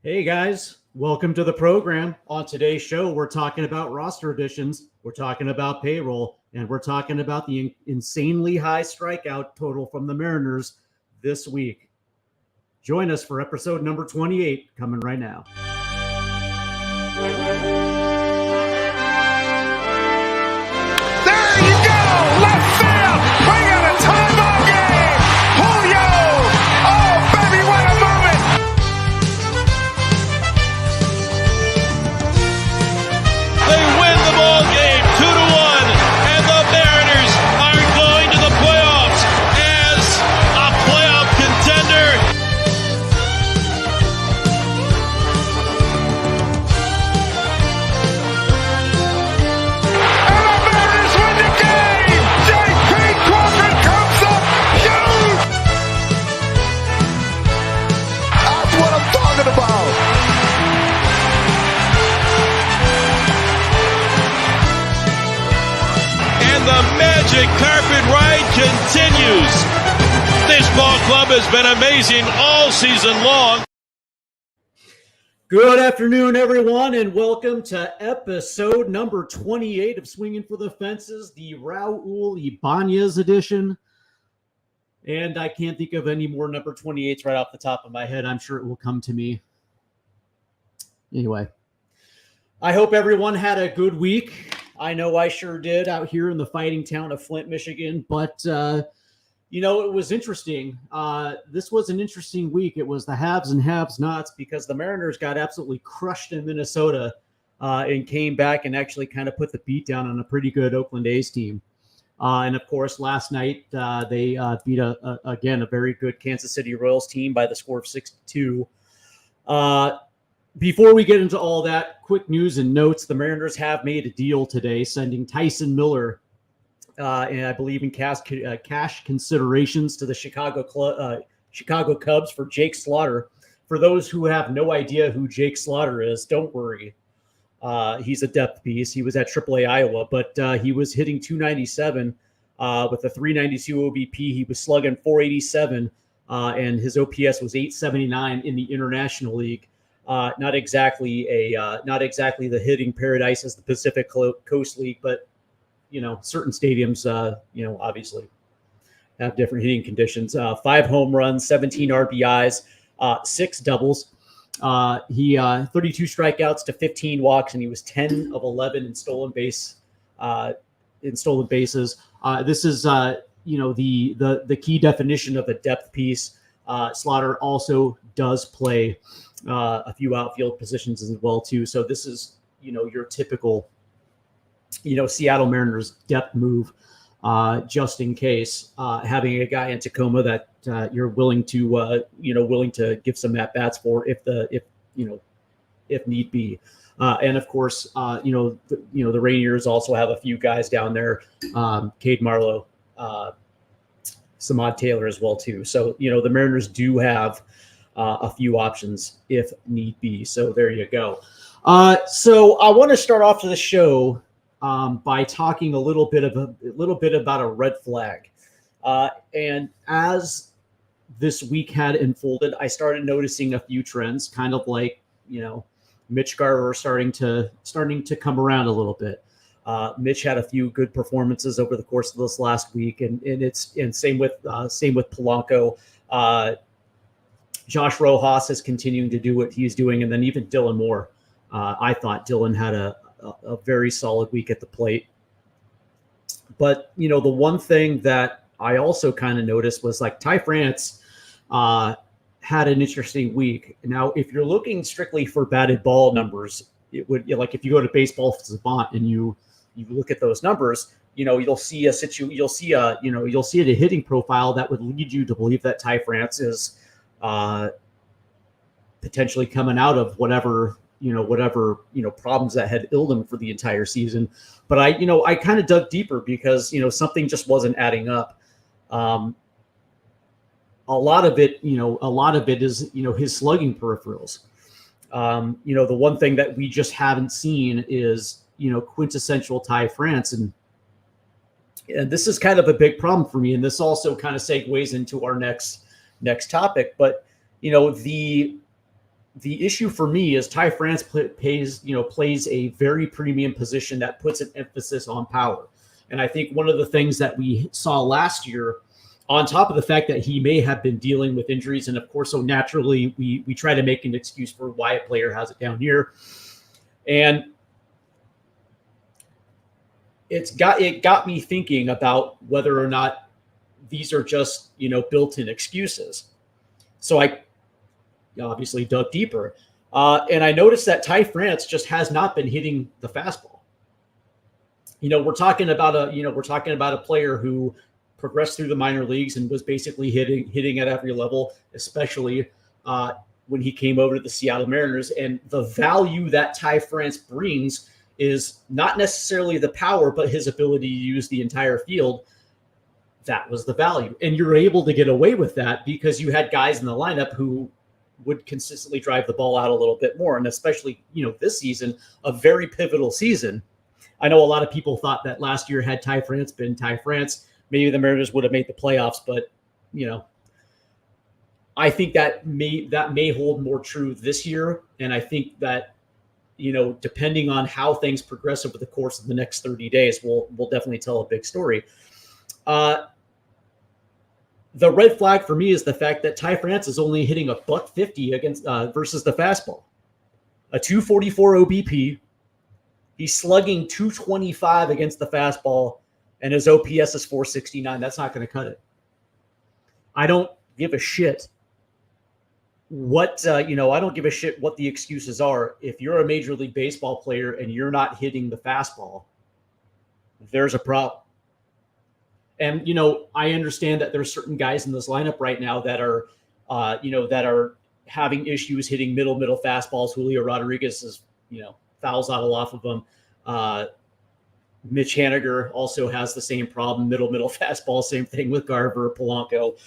Hey guys, welcome to the program. On today's show, we're talking about roster additions, we're talking about payroll, and we're talking about the insanely high strikeout total from the Mariners this week. Join us for episode number 28 coming right now. There you go! Left field! We got a tie ball game! Julio! Oh, baby, what a moment! They win the ball game 2-1, and the Mariners are going to the playoffs as a playoff contender. And the Mariners win the game! J.P. Crawford comes up huge! That's what I'm talking about! And the magic carpet ride continues. This ball club has been amazing all season long. Good afternoon, everyone, and welcome to episode number 28 of Swinging for the Fences, the Raul Ibanez edition. And I can't think of any more number 28s right off the top of my head. I'm sure it will come to me. Anyway, I hope everyone had a good week. I know I sure did out here in the fighting town of Flint, Michigan. But, it was interesting. This was an interesting week. It was the haves and have-nots because the Mariners got absolutely crushed in Minnesota and came back and actually kind of put the beat down on a pretty good Oakland A's team. And, of course, last night they beat, a very good Kansas City Royals team by the score of 6-2. Before we get into all that, quick news and notes. The Mariners have made a deal today, sending Tyson Miller, and I believe in cash considerations to the Chicago Cubs for Jake Slaughter. For those who have no idea who Jake Slaughter is, don't worry. He's a depth piece. He was at AAA Iowa, but he was hitting 297 with a 392 OBP. He was slugging 487, and his OPS was 879 in the International League. Not exactly the hitting paradise as the Pacific Coast League, but certain stadiums, obviously have different hitting conditions. 5 home runs, 17 RBIs, 6 doubles. He 32 strikeouts to 15 walks, and he was 10 of 11 in stolen bases. This is the key definition of a depth piece. Slaughter also does play a few outfield positions as well too. So this is your typical Seattle Mariners depth move, just in case, having a guy in Tacoma that you're willing to give some at bats for if need be. And of course, the Rainiers also have a few guys down there, Cade Marlowe, Samad Taylor as well too. So the Mariners do have a few options if need be. So there you go. So I want to start off the show by talking a little bit about a red flag. And as this week had unfolded, I started noticing a few trends, kind of like Mitch Garver starting to come around a little bit. Mitch had a few good performances over the course of this last week, and same with Polanco. Josh Rojas is continuing to do what he's doing, and then even Dylan Moore. I thought Dylan had a very solid week at the plate. But the one thing that I also kind of noticed was like Ty France had an interesting week. Now, if you're looking strictly for batted ball numbers, it would if you go to Baseball Savant and you look at those numbers, you'll see a hitting profile that would lead you to believe that Ty France is potentially coming out of whatever problems that had ailed him for the entire season. But I kind of dug deeper because something just wasn't adding up. A lot of it is his slugging peripherals. The one thing that we just haven't seen is quintessential Ty France, and this is kind of a big problem for me. And this also kind of segues into our next topic. But the the issue for me is Ty France plays a very premium position that puts an emphasis on power. And I think one of the things that we saw last year, on top of the fact that he may have been dealing with injuries, and of course, so naturally we try to make an excuse for why a player has it down here. And it got me thinking about whether or not these are just, built-in excuses. So I obviously dug deeper. And I noticed that Ty France just has not been hitting the fastball. We're talking about a player who progressed through the minor leagues and was basically hitting at every level, especially when he came over to the Seattle Mariners. And the value that Ty France brings is not necessarily the power, but his ability to use the entire field. That was the value. And you're able to get away with that because you had guys in the lineup who would consistently drive the ball out a little bit more. And especially, this season, a very pivotal season. I know a lot of people thought that last year had Ty France been Ty France, maybe the Mariners would have made the playoffs, but I think that may hold more true this year. And I think that, depending on how things progress over the course of the next 30 days, we'll definitely tell a big story. The red flag for me is the fact that Ty France is only hitting a $150 against versus the fastball, a 244 OBP. He's slugging 225 against the fastball, and his OPS is 469. That's not going to cut it. I don't give a shit what I don't give a shit what the excuses are. If you're a Major League Baseball player and you're not hitting the fastball, there's a problem. And, I understand that there's certain guys in this lineup right now that are, that are having issues hitting middle fastballs. Julio Rodriguez is, fouls out off of them. Mitch Haniger also has the same problem, middle fastball. Same thing with Garver, Polanco.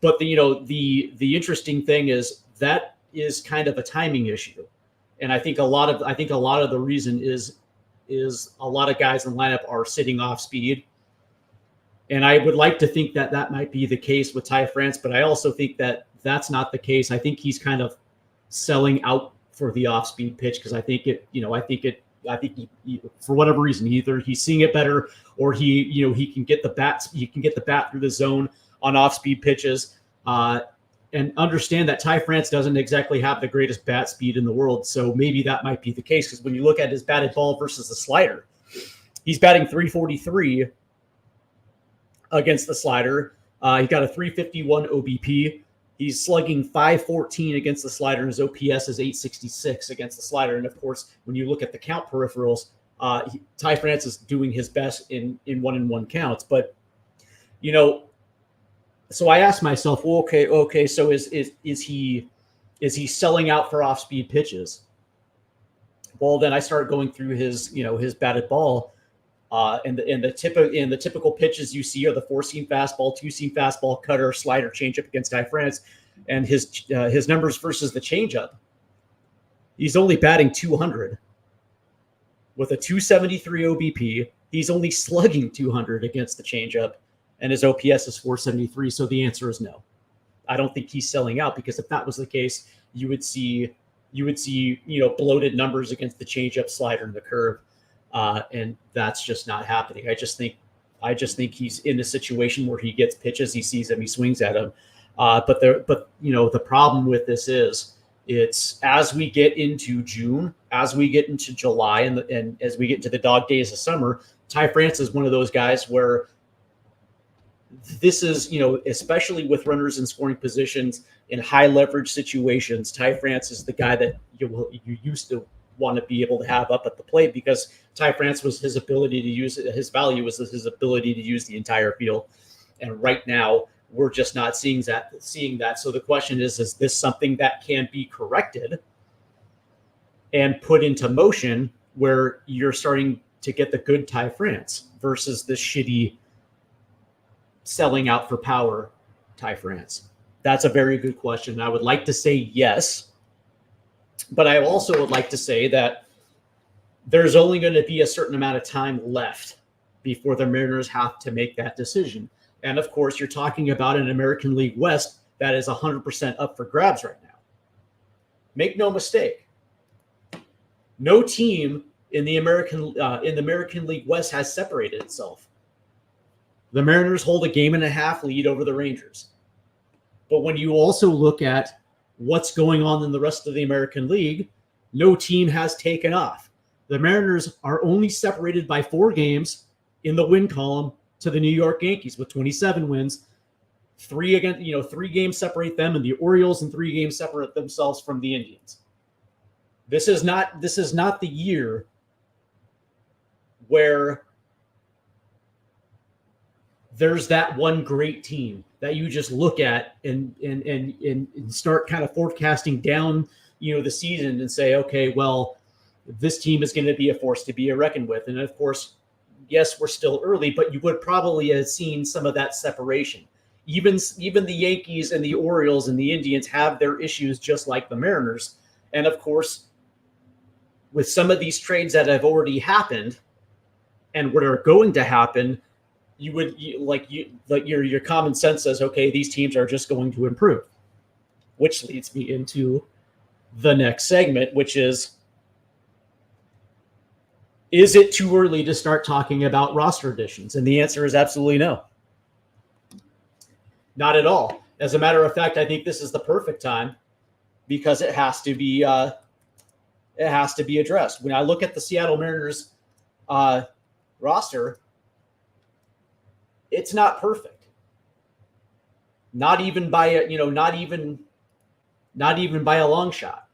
But the interesting thing is that is kind of a timing issue. And I think a lot of the reason is a lot of guys in the lineup are sitting off speed. And I would like to think that that might be the case with Ty France, but I also think that that's not the case. I think he's kind of selling out for the off-speed pitch because I think he, for whatever reason, either he's seeing it better or he can get the bat through the zone on off-speed pitches. And understand that Ty France doesn't exactly have the greatest bat speed in the world, so maybe that might be the case because when you look at his batted ball versus the slider, he's batting 343. Against the slider. He got a 351 OBP. He's slugging 514 against the slider, and his OPS is 866 against the slider. And of course, when you look at the count peripherals, Ty France is doing his best in 1-1 counts. But so I asked myself, well, okay, so is he selling out for off-speed pitches? Well, then I started going through his batted ball. And the typical pitches you see are the 4-seam fastball, 2-seam fastball, cutter, slider, changeup against Ty France, and his numbers versus the changeup. He's only batting 200 with a 273 OBP. He's only slugging 200 against the changeup, and his OPS is 473. So the answer is no. I don't think he's selling out because if that was the case, you would see bloated numbers against the changeup, slider, and the curve. And that's just not happening. I just think he's in a situation where he gets pitches, he sees them, he swings at them. But the problem with this is it's as we get into June, as we get into July, and as we get into the dog days of summer, Ty France is one of those guys where this is, especially with runners in scoring positions in high leverage situations, Ty France is the guy that you used to want to be able to have up at the plate because Ty France was his ability to use his value was his ability to use the entire field. And right now we're just not seeing that. So the question is this something that can be corrected and put into motion where you're starting to get the good Ty France versus this shitty selling out for power Ty France? That's a very good question. I would like to say yes. But I also would like to say that there's only going to be a certain amount of time left before the Mariners have to make that decision. And of course, you're talking about an American League West that is 100% up for grabs right now. Make no mistake. No team in the American League West has separated itself. The Mariners hold a 1.5 lead over the Rangers. But when you also look at what's going on in the rest of the American League, no team has taken off. The Mariners are only separated by 4 games in the win column to the New York Yankees with 27 wins. 3 games separate them, and the Orioles and 3 games separate themselves from the Indians. This is not the year where there's that one great team that you just look at and start kind of forecasting down, the season and say, okay, well, this team is going to be a force to be reckoned with. And of course, yes, we're still early, but you would probably have seen some of that separation. Even the Yankees and the Orioles and the Indians have their issues just like the Mariners. And of course, with some of these trades that have already happened and what are going to happen, your common sense says, okay, these teams are just going to improve, which leads me into the next segment, which is it too early to start talking about roster additions? And the answer is absolutely no. Not at all. As a matter of fact, I think this is the perfect time because it has to be addressed. When I look at the Seattle Mariners roster, it's not perfect. Not even by a long shot.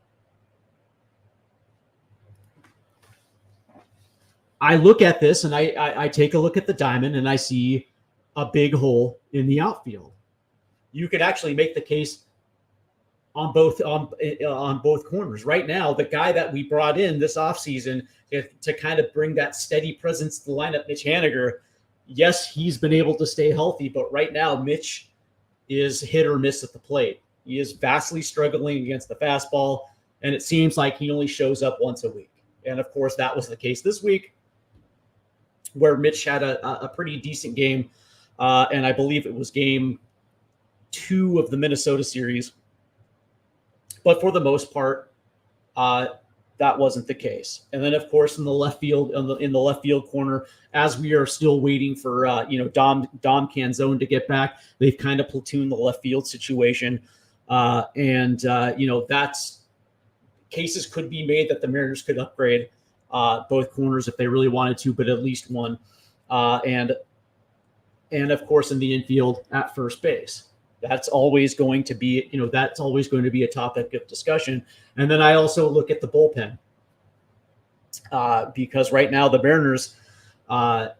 I look at this and I take a look at the diamond and I see a big hole in the outfield. You could actually make the case on both corners. Right now, the guy that we brought in this offseason to kind of bring that steady presence to the lineup, Mitch Haniger, yes, he's been able to stay healthy, but right now Mitch is hit or miss at the plate. He is vastly struggling against the fastball, and it seems like he only shows up once a week. And of course, that was the case this week, where Mitch had a pretty decent game, and I believe it was game 2 of the Minnesota series. But for the most part, that wasn't the case. And then, of course, in the left field, in the left field corner, as we are still waiting for Dom Canzone to get back, they've kind of platooned the left field situation, that's cases could be made that the Mariners could upgrade both corners if they really wanted to, but at least one, and of course in the infield at first base. That's always going to be, a topic of discussion. And then I also look at the bullpen because right now the Mariners,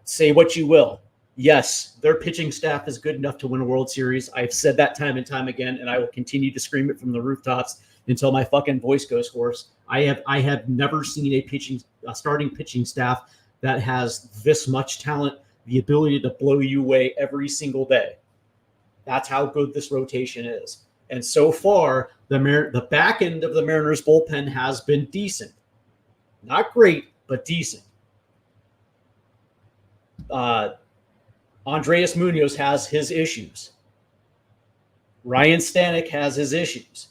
say what you will. Yes, their pitching staff is good enough to win a World Series. I've said that time and time again, and I will continue to scream it from the rooftops until my fucking voice goes hoarse. I have never seen a starting pitching staff that has this much talent, the ability to blow you away every single day. That's how good this rotation is. And so far, the back end of the Mariners bullpen has been decent. Not great, but decent. Andreas Munoz has his issues. Ryan Stanek has his issues.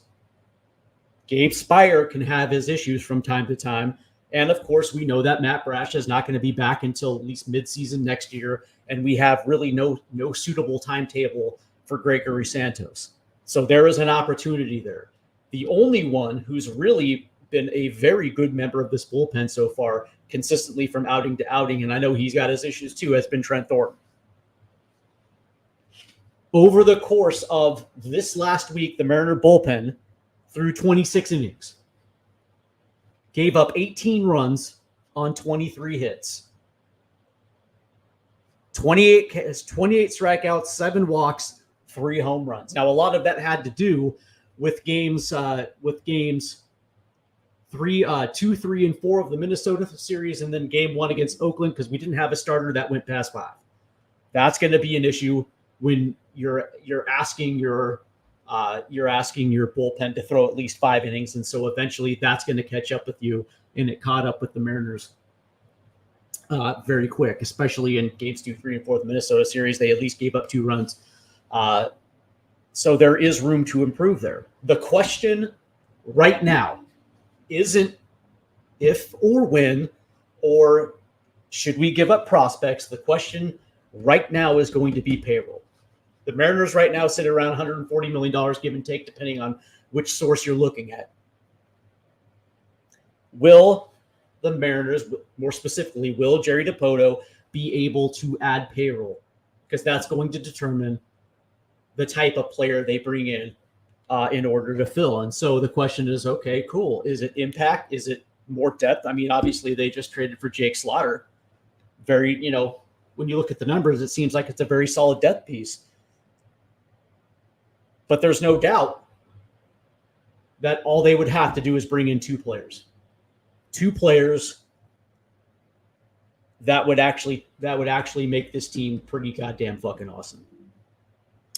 Gabe Spire can have his issues from time to time. And, of course, we know that Matt Brash is not going to be back until at least midseason next year, and we have really no suitable timetable for Gregory Santos. So there is an opportunity there. The only one who's really been a very good member of this bullpen so far, consistently from outing to outing, and I know he's got his issues too, has been Trent Thornton. Over the course of this last week, the Mariner bullpen threw 26 innings, gave up 18 runs on 23 hits, 28 strikeouts, 7 walks, 3 home runs. Now, a lot of that had to do with games 2, 3, and 4 of the Minnesota series, and then game 1 against Oakland, because we didn't have a starter that went past 5. That's going to be an issue when you're asking your bullpen to throw at least 5 innings, and so eventually that's going to catch up with you, and it caught up with the Mariners very quick, especially in games 2, 3, and 4 of the Minnesota series. They at least gave up 2 runs. So there is room to improve there. The question right now isn't if or when or should we give up prospects. The question right now is going to be payroll. The Mariners right now sit around $140 million, give and take, depending on which source you're looking at. Will the Mariners, more specifically, will Jerry Dipoto be able to add payroll? Because that's going to determine the type of player they bring in order to fill. And so the question is, okay, cool. Is it impact? Is it more depth? I mean, obviously they just traded for Jake Slaughter. Very, when you look at the numbers, it seems like it's a very solid depth piece. But there's no doubt that all they would have to do is bring in two players. Two players that would actually make this team pretty goddamn fucking awesome.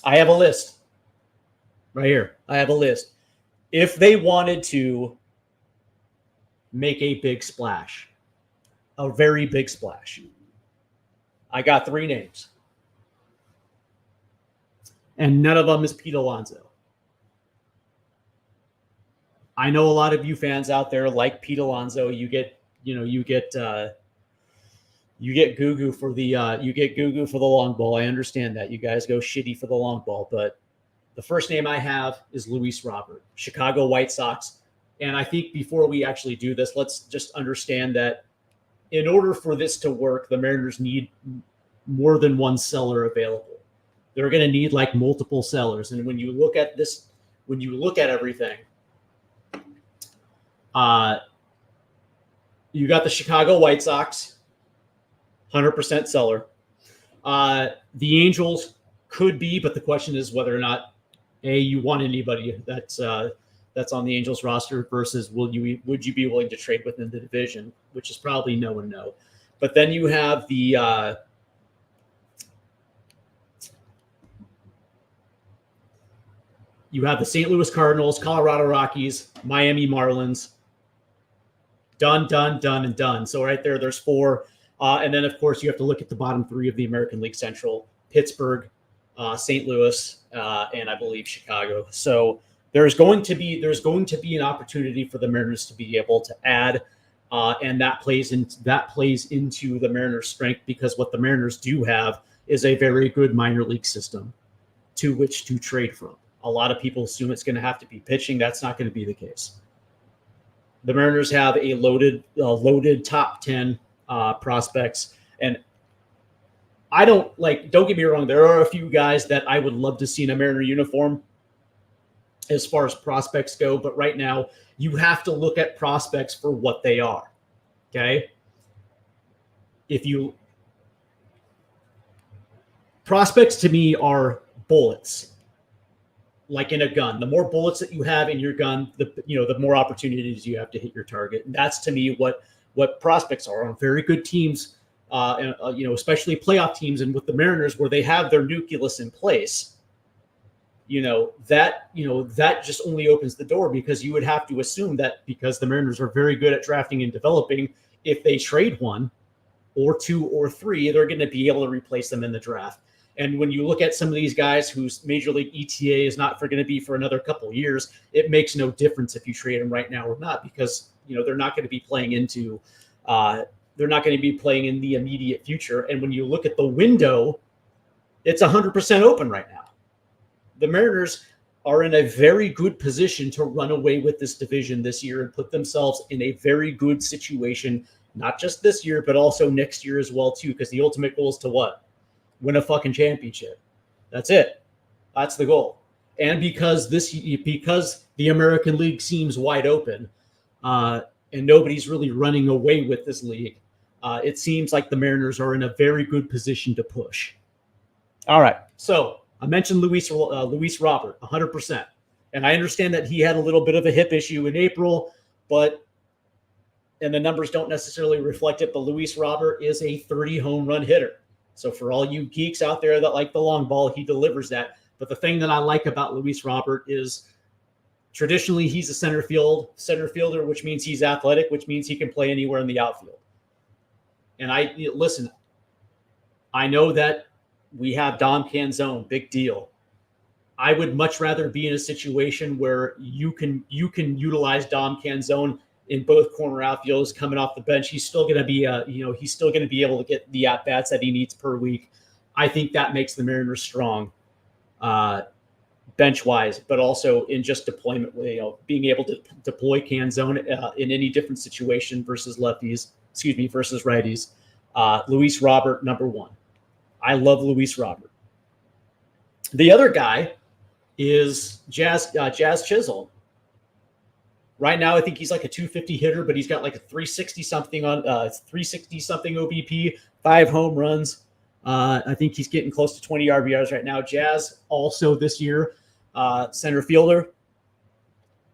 I have a list right here. I have a list. If they wanted to make a big splash, a very big splash, I got 3 names. And none of them is Pete Alonso. I know a lot of you fans out there like Pete Alonso. You get goo-goo for the long ball. I understand that. You guys go shitty for the long ball, but the first name I have is Luis Robert, Chicago White Sox. And I think before we actually do this, let's just understand that in order for this to work, the Mariners need more than one seller available. They're going to need like multiple sellers. And when you look at this, when you look at everything, you got the Chicago White Sox, 100% seller. The Angels could be, but the question is whether or not you want anybody that's on the Angels roster versus would you be willing to trade within the division, which is probably no and no. But then you have the St. Louis Cardinals, Colorado Rockies, Miami Marlins. Done, and done. So right there, there's 4. And then, of course, you have to look at the bottom 3 of the American League Central: Pittsburgh, St. Louis, and I believe Chicago. So there's going to be an opportunity for the Mariners to be able to add, and that plays into the Mariners' strength, because what the Mariners do have is a very good minor league system to which to trade from. A lot of people assume it's going to have to be pitching. That's not going to be the case. The Mariners have a loaded top 10 prospects, and don't get me wrong, there are a few guys that I would love to see in a Mariner uniform as far as prospects go, but right now you have to look at prospects for what they are. Okay? Prospects to me are bullets. Like in a gun, the more bullets that you have in your gun, the more opportunities you have to hit your target. And that's to me what prospects are on very good teams, especially playoff teams. And with the Mariners, where they have their nucleus in place, that just only opens the door, because you would have to assume that because the Mariners are very good at drafting and developing, if they trade 1 or 2 or 3, they're going to be able to replace them in the draft. And when you look at some of these guys whose major league ETA is not going to be for another couple of years, it makes no difference if you trade them right now or not, because they're not going to be playing in the immediate future. And when you look at the window, it's 100% open right now. The Mariners are in a very good position to run away with this division this year and put themselves in a very good situation, not just this year, but also next year as well too. Because the ultimate goal is to what? Win a fucking championship. That's it. That's the goal. And because the American League seems wide open, and nobody's really running away with this league, it seems like the Mariners are in a very good position to push. All right. So I mentioned Luis Robert, 100%. And I understand that he had a little bit of a hip issue in April, and the numbers don't necessarily reflect it, but Luis Robert is a 30 home run hitter. So for all you geeks out there that like the long ball, he delivers that. But the thing that I like about Luis Robert is traditionally he's a center fielder, which means he's athletic, which means he can play anywhere in the outfield. And I know that we have Dom Canzone, big deal. I would much rather be in a situation where you can utilize Dom Canzone in both corner outfields coming off the bench. He's still going to be he's still going to be able to get the at bats that he needs per week. I think that makes the Mariners strong, bench wise, but also in just deployment. Being able to deploy Canzone in any different situation versus versus righties. Luis Robert, number one. I love Luis Robert. The other guy is Jazz Chisholm. Right now, I think he's like a 250 hitter, but he's got like a 360 something OBP, 5 home runs. I think he's getting close to 20 RBIs right now. Jazz also this year, center fielder,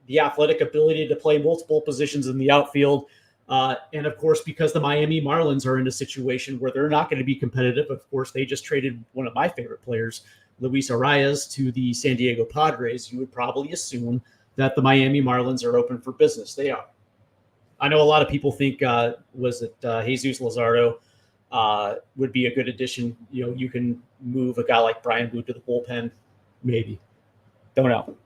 the athletic ability to play multiple positions in the outfield. And of course, because the Miami Marlins are in a situation where they're not going to be competitive, of course, they just traded one of my favorite players, Luis Arias, to the San Diego Padres. You would probably assume that the Miami Marlins are open for business. They are. I know a lot of people think Jesus Luzardo would be a good addition. You can move a guy like Brian Boone to the bullpen, maybe. Don't know.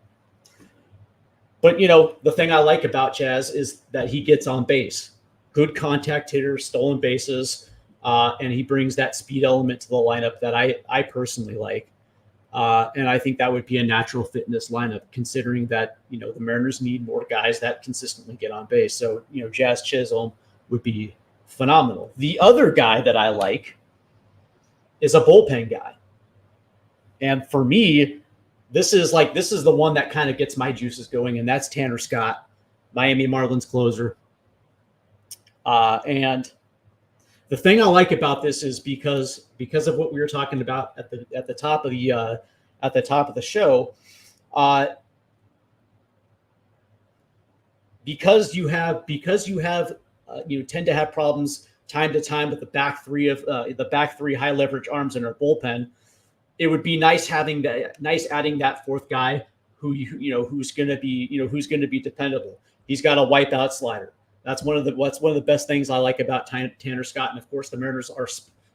But, the thing I like about Jazz is that he gets on base. Good contact hitter, stolen bases, and he brings that speed element to the lineup that I personally like. And I think that would be a natural fit in this lineup, considering that, the Mariners need more guys that consistently get on base. So, Jazz Chisholm would be phenomenal. The other guy that I like is a bullpen guy. And for me, this is the one that kind of gets my juices going, and that's Tanner Scott, Miami Marlins closer. And the thing I like about this is because of what we were talking about at the top of the show, because you tend to have problems time to time with the back three high leverage arms in our bullpen. It would be nice adding that fourth guy who's going to be dependable. He's got a wipeout slider. That's one of the best things I like about Tanner Scott. And of course, the Mariners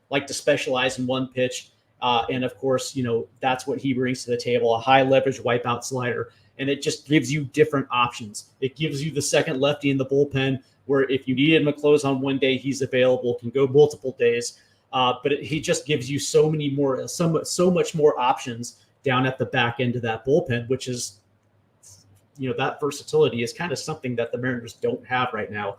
like to specialize in one pitch. And of course, that's what he brings to the table, a high leverage wipeout slider. And it just gives you different options. It gives you the second lefty in the bullpen where if you needed him to close on one day, he's available, can go multiple days. But he just gives you so much more options down at the back end of that bullpen, which is, that versatility is kind of something that the Mariners don't have right now,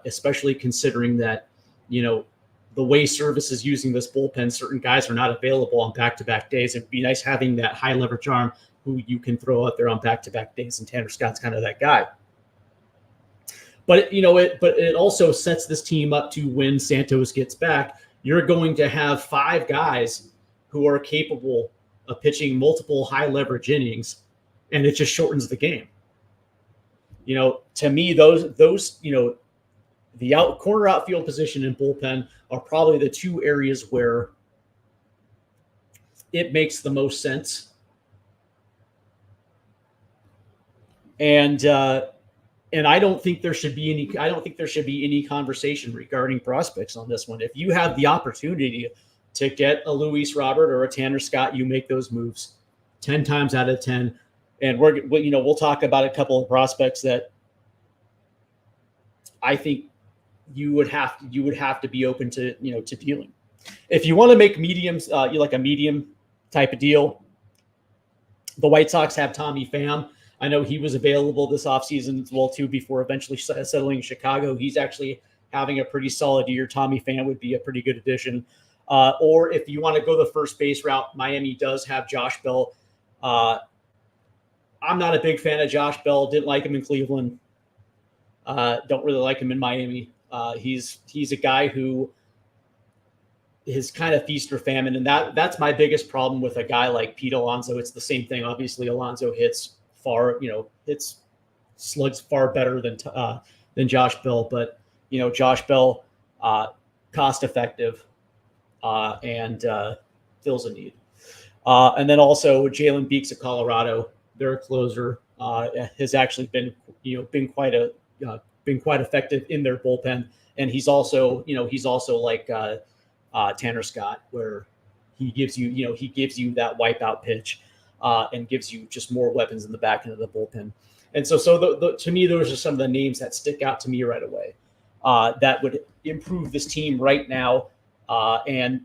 especially considering that, the way Service is using this bullpen, certain guys are not available on back-to-back days. It'd be nice having that high leverage arm who you can throw out there on back-to-back days, and Tanner Scott's kind of that guy. But it also sets this team up to when Santos gets back. You're going to have 5 guys who are capable of pitching multiple high leverage innings, and it just shortens the game. To me, those the corner outfield position and bullpen are probably the 2 areas where it makes the most sense. And I don't think there should be any conversation regarding prospects on this one. If you have the opportunity to get a Luis Robert or a Tanner Scott, you make those moves 10 times out of 10. And we'll talk about a couple of prospects that I think you would have to be open to, to dealing. If you want to make mediums, you like a medium type of deal, the White Sox have Tommy Pham. I know he was available this offseason as well, too, before eventually settling in Chicago. He's actually having a pretty solid year. Tommy Pham would be a pretty good addition. Or if you want to go the first base route, Miami does have Josh Bell. I'm not a big fan of Josh Bell. Didn't like him in Cleveland. Don't really like him in Miami. He's a guy who is kind of feast or famine, and that's my biggest problem with a guy like Pete Alonso. It's the same thing. Obviously, Alonso hits slugs far better than Josh Bell, but Josh Bell, cost effective, and fills a need. And then also Jalen Beeks of Colorado, their closer, has actually been quite effective in their bullpen, and he's also like Tanner Scott, where he gives you that wipeout pitch. and gives you just more weapons in the back end of the bullpen. And so to me, those are some of the names that stick out to me right away that would improve this team right now. And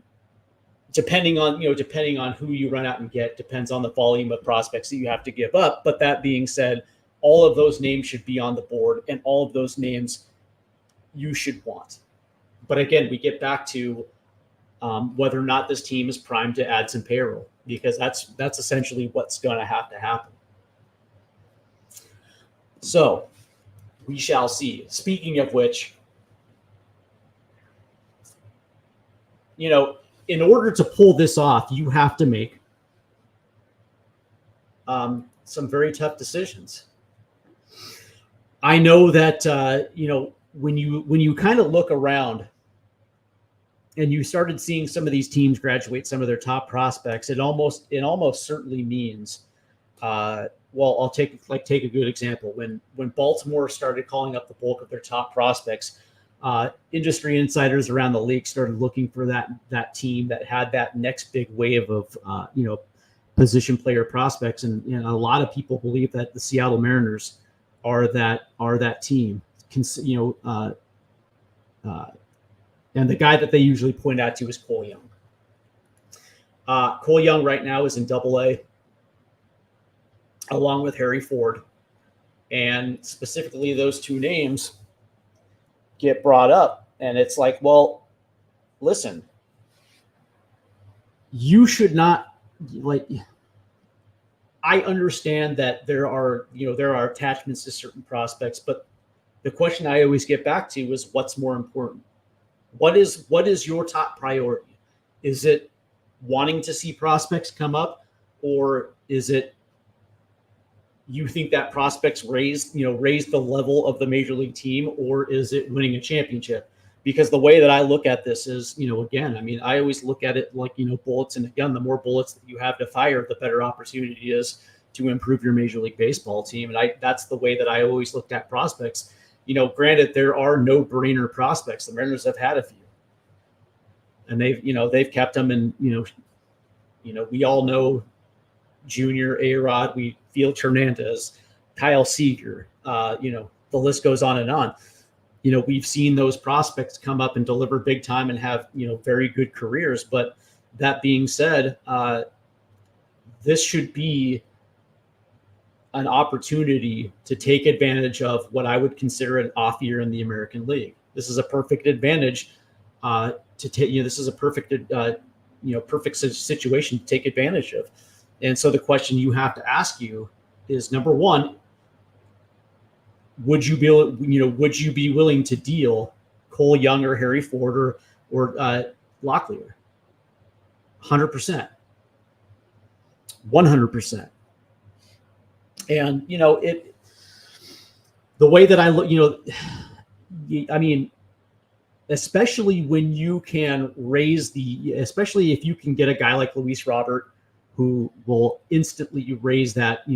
depending on who you run out and get, depends on the volume of prospects that you have to give up. But that being said, all of those names should be on the board, and all of those names you should want. But again, we get back to whether or not this team is primed to add some payroll, because that's essentially what's going to happen. So we shall see. Speaking of which, in order to pull this off, you have to make some very tough decisions. I know that when you kind of look around and you started seeing some of these teams graduate some of their top prospects, it almost certainly means I'll take a good example. When Baltimore started calling up the bulk of their top prospects, industry insiders around the league started looking for that team that had that next big wave of position player prospects, and a lot of people believe that the Seattle Mariners are that team. And the guy that they usually point out to is Cole Young. Cole Young right now is in Double-A, along with Harry Ford, and specifically those two names get brought up, and it's like, well, listen, you should not I understand that there are attachments to certain prospects, but the question I always get back to is what's more important. What is your top priority? Is it wanting to see prospects come up, or is it you think that prospects raise the level of the major league team, or is it winning a championship? Because the way that I look at this is, again, I mean, I always look at it like, bullets in a gun. The more bullets that you have to fire, the better opportunity is to improve your Major League Baseball team. And that's the way that I always looked at prospects. Granted, there are no-brainer prospects. The Mariners have had a few, and they've kept them. And we all know Junior, A-Rod, Felix Hernandez, Kyle Seager. The list goes on and on. We've seen those prospects come up and deliver big time and have very good careers. But that being said, this should be an opportunity to take advantage of what I would consider an off year in the American League. This is a perfect advantage to take. This is a perfect situation to take advantage of. And so the question you have to ask you is, number one, would you be willing to deal Cole Young or Harry Ford or Locklear? 100%. 100%. And, the way that I look, I mean, especially when you can especially if you can get a guy like Luis Robert, who will instantly raise that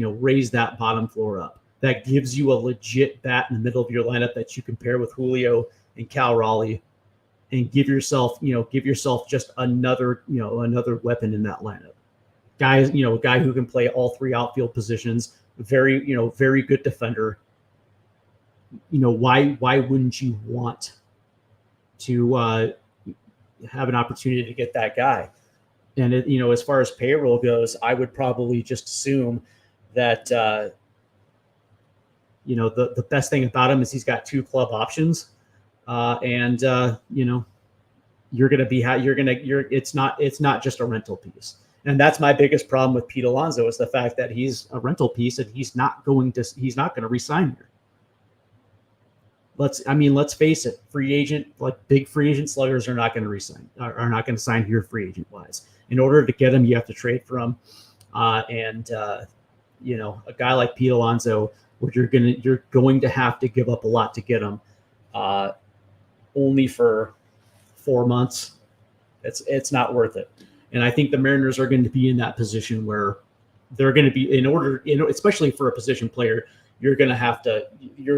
bottom floor up. That gives you a legit bat in the middle of your lineup that you can pair with Julio and Cal Raleigh, and give yourself just another weapon in that lineup. A guy who can play all three outfield positions, very good defender. Why wouldn't you want to have an opportunity to get that guy? And as far as payroll goes, I would probably just assume that the best thing about him is he's got 2 club options, and it's not just a rental piece. And that's my biggest problem with Pete Alonso, is the fact that he's a rental piece and he's not going to re-sign here. Let's face it, big free agent sluggers are not going to re-sign, are not going to sign here free agent wise. In order to get him, you have to trade for him. A guy like Pete Alonso, where you're going to have to give up a lot to get him, only for 4 months. It's not worth it. And I think the Mariners are going to be in that position where they're going to be, especially for a position player, you're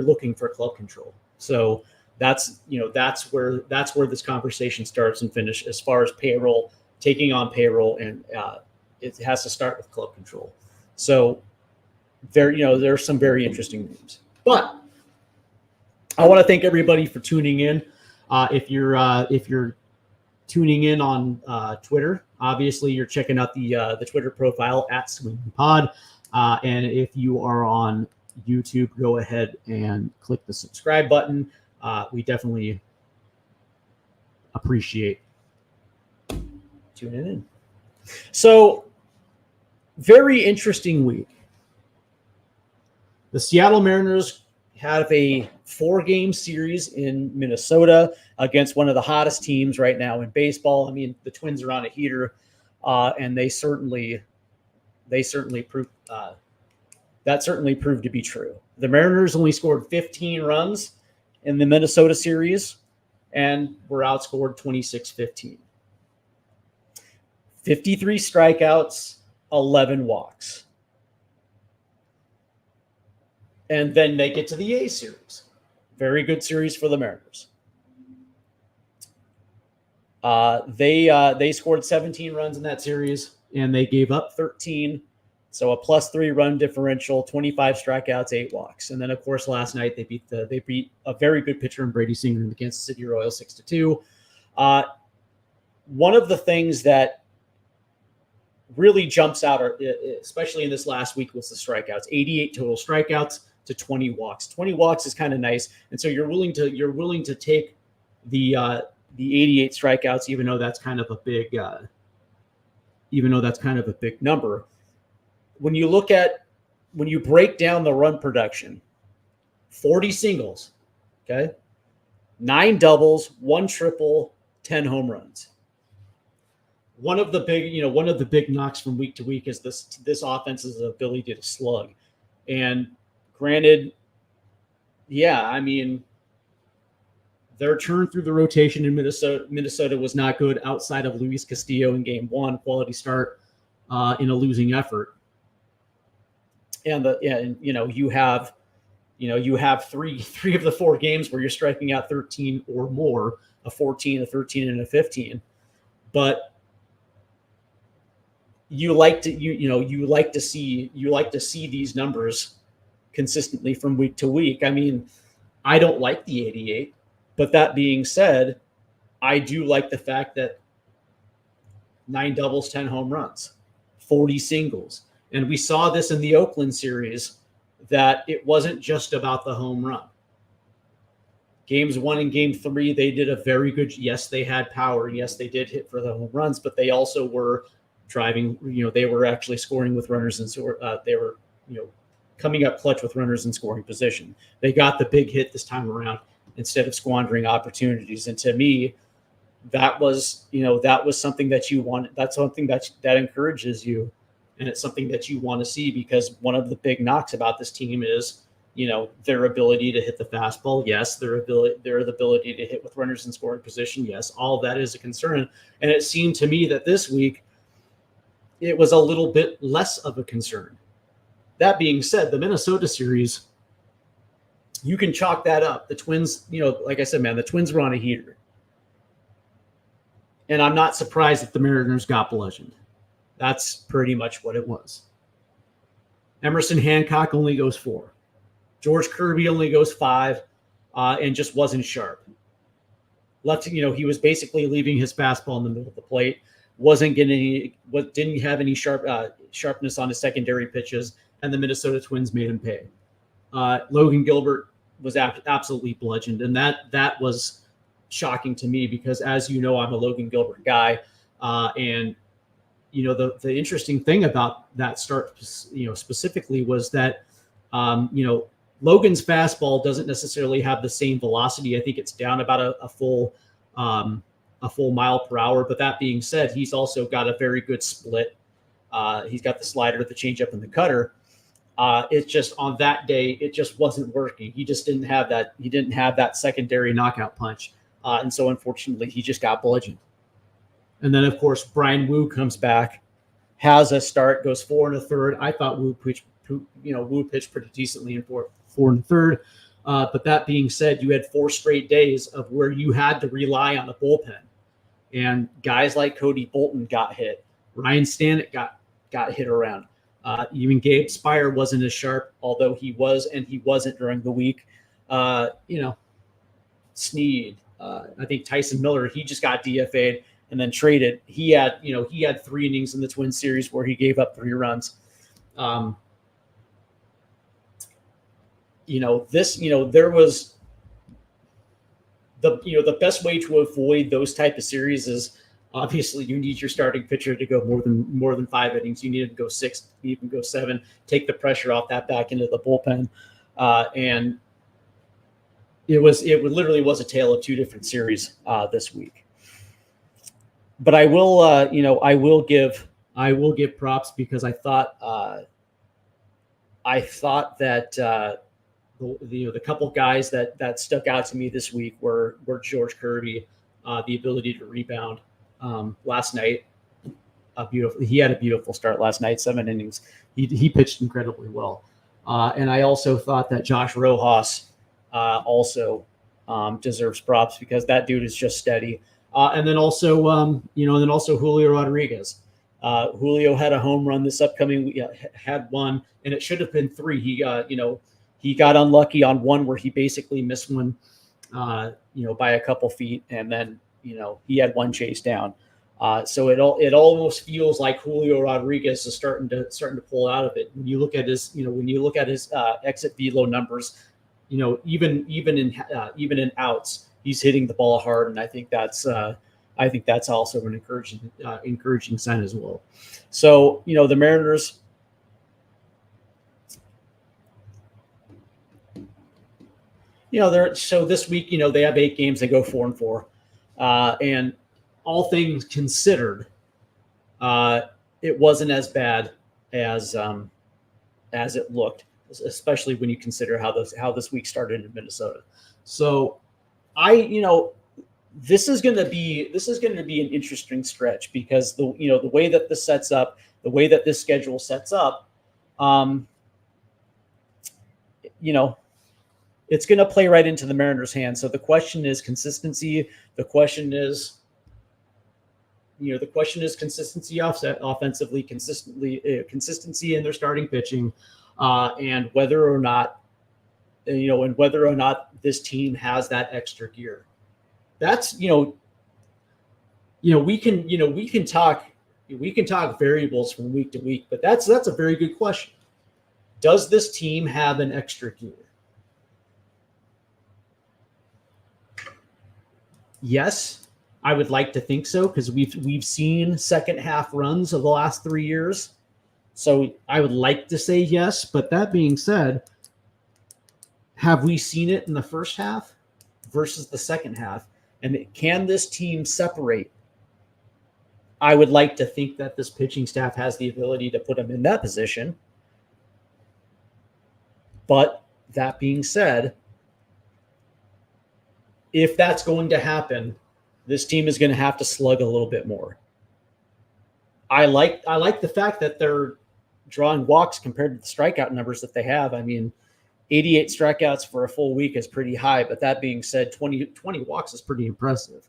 looking for club control. So that's where this conversation starts and finishes as far as payroll, taking on payroll, and it has to start with club control. So there are some very interesting names. But I want to thank everybody for tuning in. If you're tuning in on Twitter, obviously you're checking out the Twitter profile at SwingPod. And if you are on YouTube, go ahead and click the subscribe button. We definitely appreciate tuning in. So, very interesting week. The Seattle Mariners have a 4-game series in Minnesota against one of the hottest teams right now in baseball. I mean, the Twins are on a heater, and they certainly proved that proved to be true. The Mariners only scored 15 runs in the Minnesota series and were outscored 26-15. 53 strikeouts, 11 walks. And then they get to the A series. Very good series for the Mariners. They scored 17 runs in that series, and they gave up 13. So a +3 run differential, 25 strikeouts, 8 walks. And then, of course, last night they beat a very good pitcher in Brady Singer in the Kansas City Royals 6-2. One of the things that really jumps out, especially in this last week, was the strikeouts. 88 total strikeouts to 20 walks. 20 walks is kind of nice, and so you're willing to take the 88 strikeouts, even though that's kind of a big number. When you break down the run production, 40 singles, okay, 9 doubles, 1 triple, 10 home runs. One of the big knocks from week to week is this offense's ability to slug. And granted, yeah, I mean, their turn through the rotation in Minnesota was not good outside of Luis Castillo in game 1, quality start in a losing effort. And you have three of the 4 games where you're striking out 13 or more, a 14, a 13, and a 15. But you like to see these numbers consistently from week to week. I mean, I don't like the 88, but that being said, I do like the fact that 9 doubles, 10 home runs, 40 singles. And we saw this in the Oakland series, that it wasn't just about the home run. Games 1 and game 3, they did a very good. Yes, they had power. Yes, they did hit for the home runs, but they also were driving. They were actually scoring with runners, and so they were, coming up clutch with runners in scoring position. They got the big hit this time around instead of squandering opportunities. And to me, that was something that you want. That's something that encourages you, and it's something that you want to see, because one of the big knocks about this team is, their ability to hit the fastball. Yes, their ability to hit with runners in scoring position. Yes, all of that is a concern. And it seemed to me that this week it was a little bit less of a concern. That being said, the Minnesota series, you can chalk that up. The Twins, like I said, man, the Twins were on a heater. And I'm not surprised that the Mariners got bludgeoned. That's pretty much what it was. Emerson Hancock only goes 4. George Kirby only goes 5, and just wasn't sharp. He was basically leaving his fastball in the middle of the plate. Didn't have any sharpness on his secondary pitches, and the Minnesota Twins made him pay. Logan Gilbert was absolutely bludgeoned, and that was shocking to me, because, as you know, I'm a Logan Gilbert guy, and the interesting thing about that start, specifically, was that Logan's fastball doesn't necessarily have the same velocity. I think it's down about a full mile per hour. But that being said, he's also got a very good split. He's got the slider, the changeup, and the cutter. It's just on that day, it just wasn't working. He just didn't have that. He didn't have that secondary knockout punch. And so, unfortunately, he just got bludgeoned. And then, of course, Brian Wu comes back, has a start, goes 4 1/3. I thought Wu pitched pretty decently in 4 1/3. But that being said, you had 4 straight days of where you had to rely on the bullpen, and guys like Cody Bolton got hit. Ryan Stanek got hit around. Even Gabe Spire wasn't as sharp, although he was, and he wasn't during the week. Snead, I think Tyson Miller, he just got DFA'd and then traded. He had 3 innings in the Twin Series where he gave up 3 runs. There was the best way to avoid those type of series is obviously you need your starting pitcher to go more than 5 innings. You need to go 6, even go 7, take the pressure off that back into the bullpen. And it literally was a tale of 2 different series this week. But I will give props because I thought that the couple guys that stuck out to me this week were George Kirby, the ability to rebound last night. He had a beautiful start last night, 7 innings. He pitched incredibly well. And I also thought that Josh Rojas also deserves props because that dude is just steady. And then also Julio Rodriguez. Julio had a home run this upcoming week, had 1, and it should have been 3. He got unlucky on one where he basically missed one, by a couple feet, and then he had 1 chase down. So it almost feels like Julio Rodriguez is starting to pull out of it. When you look at his exit velo numbers, even in outs, he's hitting the ball hard, and I think that's also an encouraging sign as well. So the Mariners. So this week, they have 8 games. They go 4-4, and all things considered, it wasn't as bad as it looked, especially when you consider how this week started in Minnesota. So, this is going to be an interesting stretch because the way that this sets up, the way that this schedule sets up, it's going to play right into the Mariners' hands. So the question is consistency. The question is consistency offensively, consistency in their starting pitching, and whether or not this team has that extra gear. That's we can talk variables from week to week, but that's a very good question. Does this team have an extra gear? Yes, I would like to think so because we've seen second half runs of the last 3 years. So I would like to say yes, but that being said, have we seen it in the first half versus the second half? And can this team separate? I would like to think that this pitching staff has the ability to put them in that position. But that being said, if that's going to happen, this team is going to have to slug a little bit more. I like the fact that they're drawing walks compared to the strikeout numbers that they have. I mean, 88 strikeouts for a full week is pretty high, but that being said, 20 walks is pretty impressive.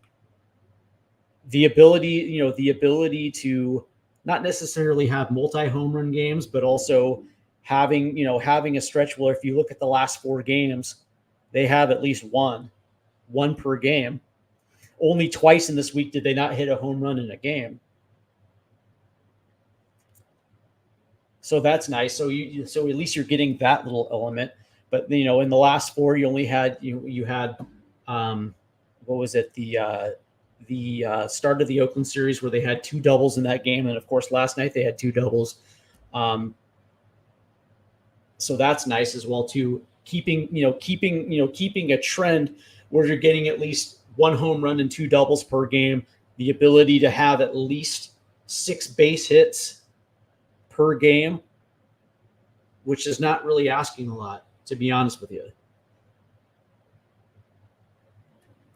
The ability to not necessarily have multi-home run games, but also having a stretch where if you look at the last 4 games, they have at least one per game. Only twice in this week did they not hit a home run in a game. So that's nice. So at least you're getting that little element. But in the last 4, you only had you had what was it, the start of the Oakland series where they had 2 doubles in that game, and of course last night they had 2 doubles. So that's nice as well too. Keeping a trend where you're getting at least 1 home run and 2 doubles per game, the ability to have at least 6 base hits per game, which is not really asking a lot, to be honest with you.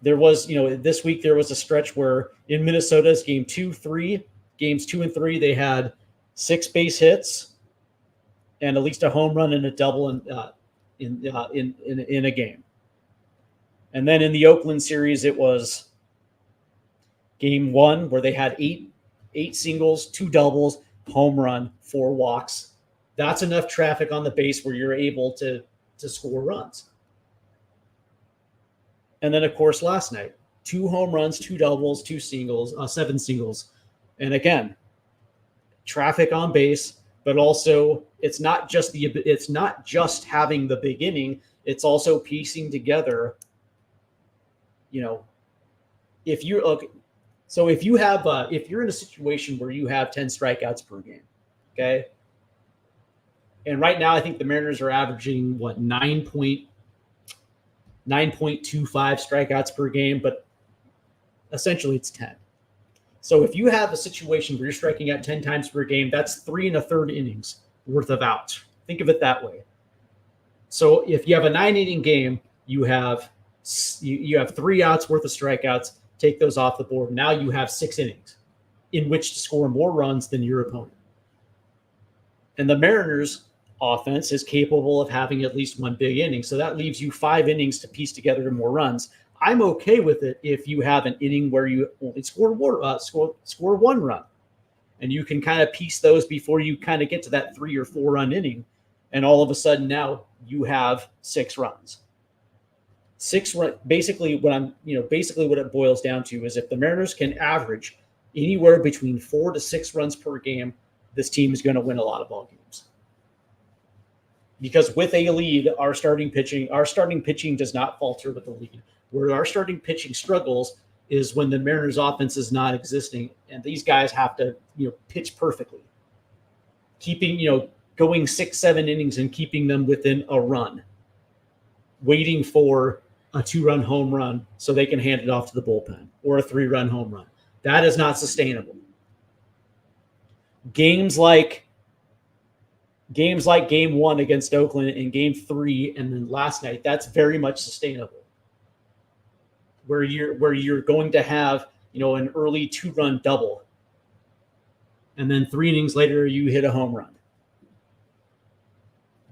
There was, this week there was a stretch where in Minnesota's games 2 and 3, they had 6 base hits and at least a home run and a double in a game. And then in the Oakland series, it was game 1 where they had 8 singles, 2 doubles, home run, 4 walks, That's enough traffic on the base where you're able to score runs. And then, of course, last night, 2 home runs, 2 doubles, 2 singles, 7 singles. And again, traffic on base, but also it's not just having the big inning. It's also piecing together, if you're in a situation where you have 10 strikeouts per game, okay? And right now I think the Mariners are averaging 9.25 strikeouts per game, but essentially it's 10. So if you have a situation where you're striking out 10 times per game, that's 3 1/3 innings worth of outs. Think of it that way. So if you have a 9-inning game, you have 3 outs worth of strikeouts. Take those off the board. Now you have 6 innings in which to score more runs than your opponent. And the Mariners' offense is capable of having at least 1 big inning. So that leaves you 5 innings to piece together more runs. I'm okay with it if you have an inning where you only score 1 run. And you can kind of piece those before you kind of get to that 3 or 4 run inning. And all of a sudden now you have 6 runs. 6 run. Basically what it boils down to is if the Mariners can average anywhere between 4 to 6 runs per game, this team is going to win a lot of ball games. Because with a lead, our starting pitching does not falter with the lead. Where our starting pitching struggles is when the Mariners' offense is not existing, and these guys have to, pitch perfectly, keeping, going 6-7 innings and keeping them within a run, waiting for a 2-run home run so they can hand it off to the bullpen, or a 3-run home run. That is not sustainable. Games like Game 1 against Oakland and Game 3 and then last night, that's very much sustainable. Where you're going to have, an early 2-run double. And then 3 innings later you hit a home run.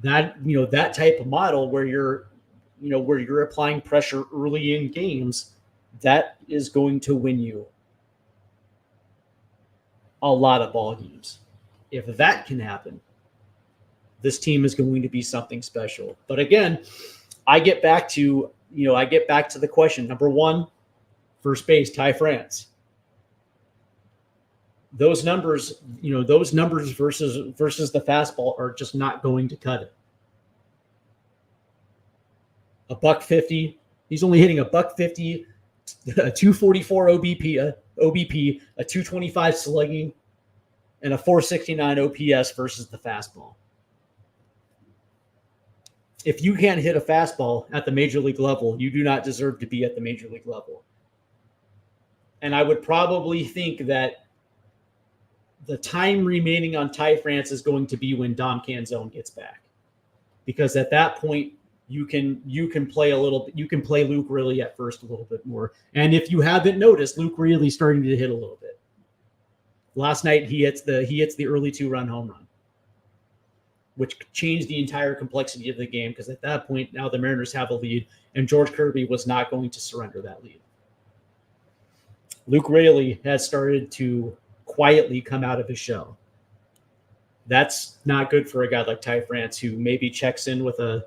That, that type of model where you're applying pressure early in games, that is going to win you a lot of ball games. If that can happen, this team is going to be something special. But again, I get back to the question. Number 1, first base, Ty France. Those numbers versus the fastball are just not going to cut it. $150. He's only hitting $150, a 244 OBP, a 225 slugging, and a 469 OPS versus the fastball. If you can't hit a fastball at the major league level, you do not deserve to be at the major league level. And I would probably think that the time remaining on Ty France is going to be when Dom Canzone gets back. Because at that point, you can play Luke Riley at first a little bit more. And if you haven't noticed, Luke Riley's starting to hit a little bit. Last night he hits the early 2-run home run, which changed the entire complexity of the game because at that point, now the Mariners have a lead, and George Kirby was not going to surrender that lead. Luke Riley has started to quietly come out of his shell. That's not good for a guy like Ty France, who maybe checks in with a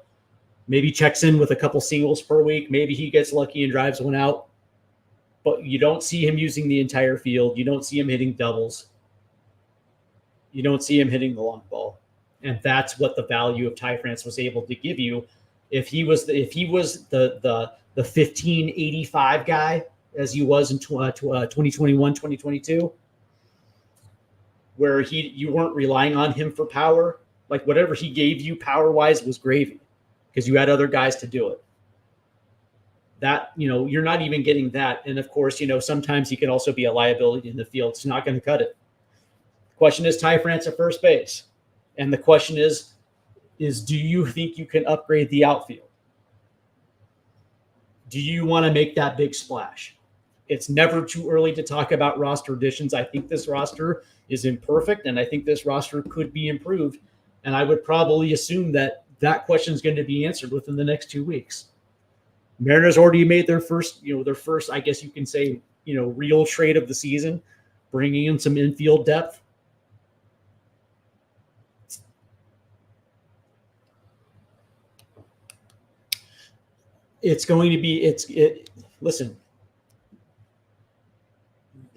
couple singles per week. Maybe he gets lucky and drives one out, but you don't see him using the entire field. You don't see him hitting doubles. You don't see him hitting the long ball. And that's what the value of Ty France was able to give you. If he was the 1585 guy as he was in 2021, 2022, where you weren't relying on him for power, like whatever he gave you power wise was gravy because you had other guys to do it. That, you're not even getting that. And of course, sometimes he can also be a liability in the field. It's not going to cut it. The question is Ty France at first base. And the question is do you think you can upgrade the outfield? Do you want to make that big splash? It's never too early to talk about roster additions. I think this roster is imperfect, and I think this roster could be improved. And I would probably assume that question is going to be answered within the next 2 weeks. Mariners already made their first, I guess you can say, real trade of the season, bringing in some infield depth. it's going to be listen,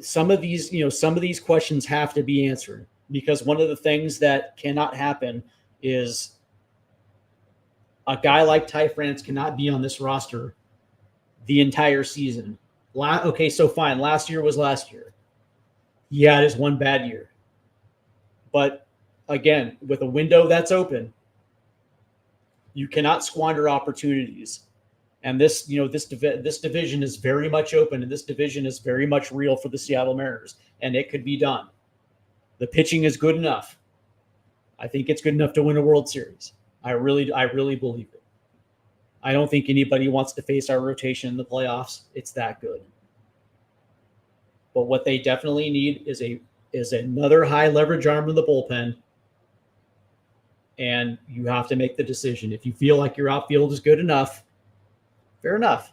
some of these questions have to be answered, because one of the things that cannot happen is a guy like Ty France cannot be on this roster the entire season. Okay, so fine. Last year was last year. He had his one bad year. But again, with a window that's open, you cannot squander opportunities. And this division is very much open, and this division is very much real for the Seattle Mariners, and it could be done. The pitching is good enough. I think it's good enough to win a World Series. I really believe it. I don't think anybody wants to face our rotation in the playoffs. It's that good. But what they definitely need is another high leverage arm in the bullpen. And you have to make the decision. If you feel like your outfield is good enough, fair enough.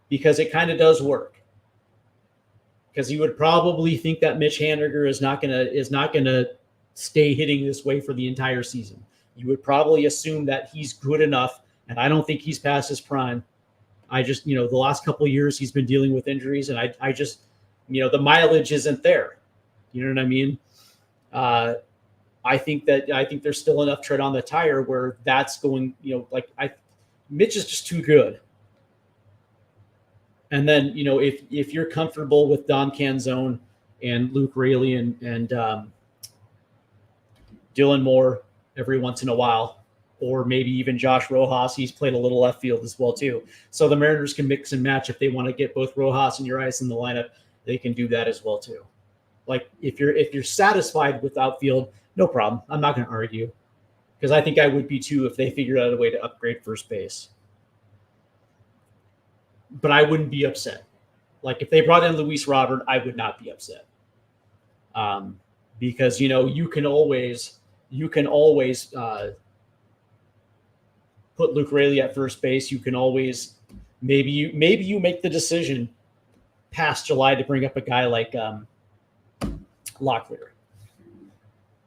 Because it kind of does work. Because you would probably think that Mitch Haniger is not gonna stay hitting this way for the entire season. You would probably assume that he's good enough, and I don't think he's past his prime. I just, the last couple of years he's been dealing with injuries, and I just, the mileage isn't there. You know what I mean? I think there's still enough tread on the tire where that's going, Mitch is just too good. And then, if you're comfortable with Dom Canzone and Luke Raley and Dylan Moore every once in a while, or maybe even Josh Rojas, he's played a little left field as well too. So the Mariners can mix and match. If they want to get both Rojas and Urias in the lineup, they can do that as well too. Like if you're satisfied with outfield, no problem. I'm not going to argue, because I think I would be too if they figured out a way to upgrade first base. But I wouldn't be upset. Like if they brought in Luis Robert, I would not be upset. Because you can always put Luke Raley at first base. You can always maybe you make the decision past July to bring up a guy like Locklear.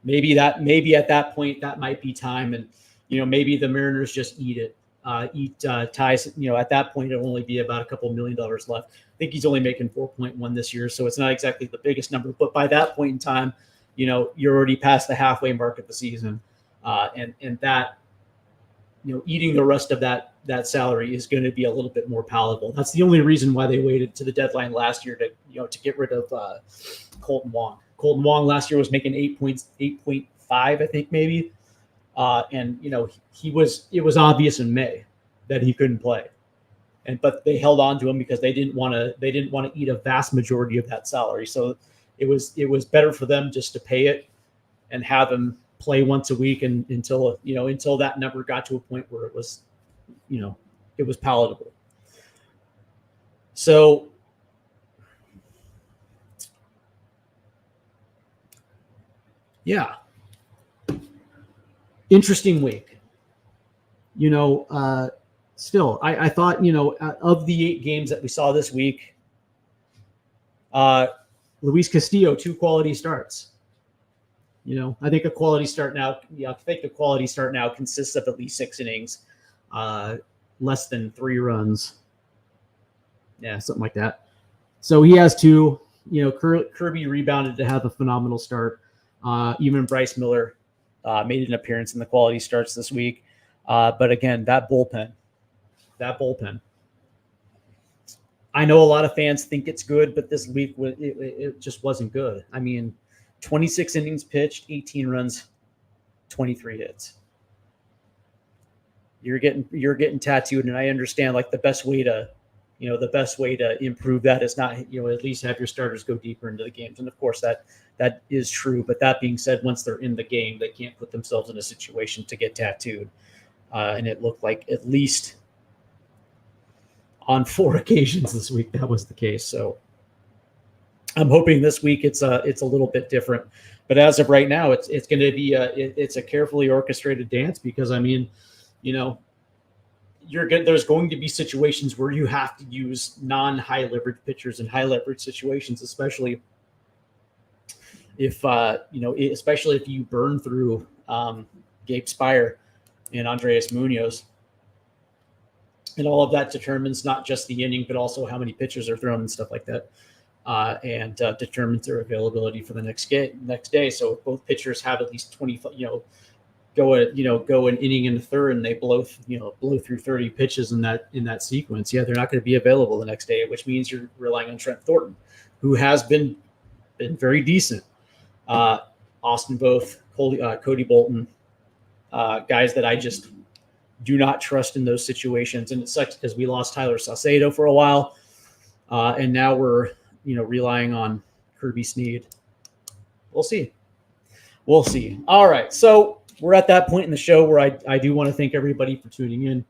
Maybe at that point that might be time, and maybe the Mariners just eat ties. At that point it'll only be about a couple $1 million left. I think he's only making 4.1 this year, so it's not exactly the biggest number. But by that point in time, you're already past the halfway mark of the season, and that eating the rest of that salary is going to be a little bit more palatable. That's the only reason why they waited to the deadline last year to get rid of Colton Wong. Colton Wong last year was making 8.5, I think maybe. And it was obvious in May that he couldn't play, but they held on to him because they didn't want to eat a vast majority of that salary. So it was better for them just to pay it and have him play once a week and until that number got to a point where it was palatable. So yeah. Interesting week. Still, I thought, of the 8 games that we saw this week, Luis Castillo, 2 quality starts. I think a quality start now. I think a quality start now consists of at least 6 innings, less than 3 runs. Yeah, something like that. So he has 2. Kirby rebounded to have a phenomenal start. Even Bryce Miller made an appearance in the quality starts this week. But again, that bullpen. I know a lot of fans think it's good, but this week it just wasn't good. I mean, 26 innings pitched, 18 runs, 23 hits. You're getting tattooed, and I understand the best way to improve that is not, at least have your starters go deeper into the games. And of course that is true. But that being said, once they're in the game, they can't put themselves in a situation to get tattooed. And it looked like at least on 4 occasions this week that was the case. So I'm hoping this week it's a little bit different. But as of right now, it's going to be it's a carefully orchestrated dance, because there's going to be situations where you have to use non-high leverage pitchers in high leverage situations, especially if you burn through Gabe Spire and Andreas Munoz. And all of that determines not just the inning, but also how many pitches are thrown and stuff like that. And determines their availability for the next day. So if both pitchers have at least 20, go an inning in the third, and they blow through 30 pitches in that sequence. Yeah, they're not going to be available the next day, which means you're relying on Trent Thornton, who has been very decent. Austin Both, Cody Bolton, guys that I just do not trust in those situations, and it sucks because we lost Tyler Saucedo for a while, and now we're relying on Kirby Snead. We'll see. All right, so we're at that point in the show where I do want to thank everybody for tuning in.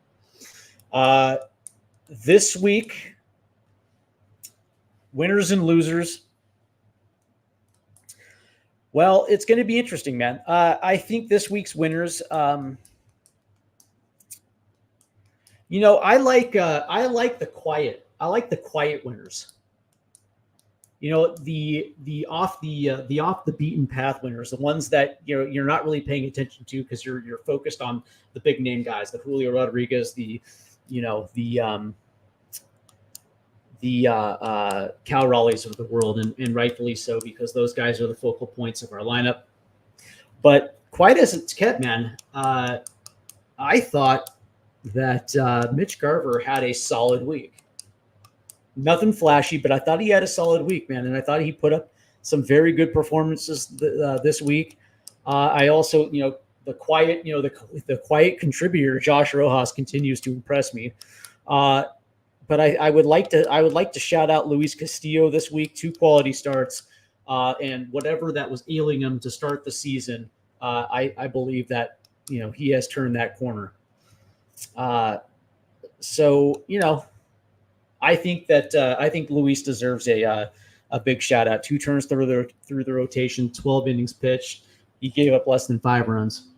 This week, winners and losers. Well, it's going to be interesting, man. I think this week's winners. I like the quiet. I like the quiet winners. The off the beaten path winners, the ones that you're not really paying attention to because you're focused on the big name guys, the Julio Rodriguez, the Cal Raleighs of the world, and rightfully so, because those guys are the focal points of our lineup. But quiet as it's kept, man, I thought that Mitch Garver had a solid week. Nothing flashy, but I thought he had a solid week, man, and I thought he put up some very good performances this week. I also, the quiet contributor Josh Rojas continues to impress me. But I would like to shout out Luis Castillo this week. 2 quality starts, and whatever that was ailing him to start the season, I believe that he has turned that corner. I think Luis deserves a big shout out. 2 turns through the rotation, 12 innings pitched. He gave up less than 5 runs.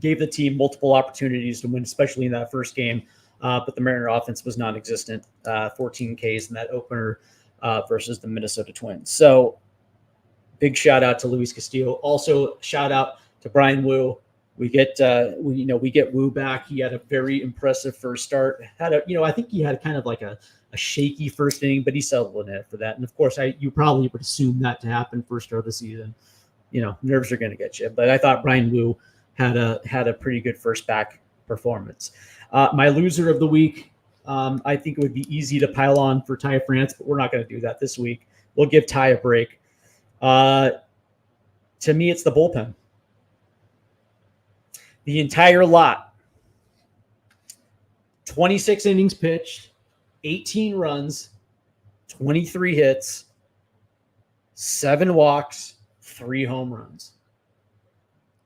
Gave the team multiple opportunities to win, especially in that first game. But the Mariner offense was non-existent. 14 Ks in that opener versus the Minnesota Twins. So big shout out to Luis Castillo. Also shout out to Brian Wu. We get Wu back. He had a very impressive first start. I think he had kind of like a shaky first inning, but he settled in after that. And of course, you probably would assume that to happen first start of the season. Nerves are going to get you. But I thought Brian Wu had a pretty good first back performance. My loser of the week, I think it would be easy to pile on for Ty France, but we're not going to do that this week. We'll give Ty a break. To me, it's the bullpen. The entire lot. 26 innings pitched, 18 runs, 23 hits, 7 walks, 3 home runs.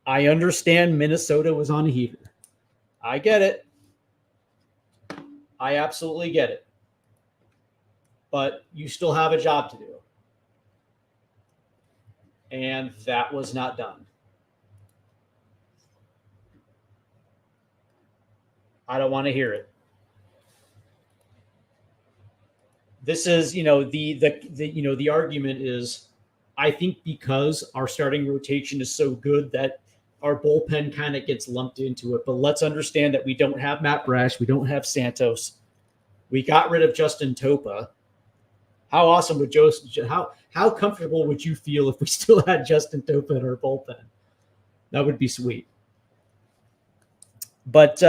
I understand Minnesota was on a heater. I get it. I absolutely get it. But you still have a job to do. And that was not done. I don't want to hear it. This is, the argument is, I think because our starting rotation is so good that our bullpen kind of gets lumped into it. But let's understand that we don't have Matt Brash. We don't have Santos. We got rid of Justin Topa. How awesome would how comfortable would you feel if we still had Justin Topa in our bullpen? That would be sweet. But,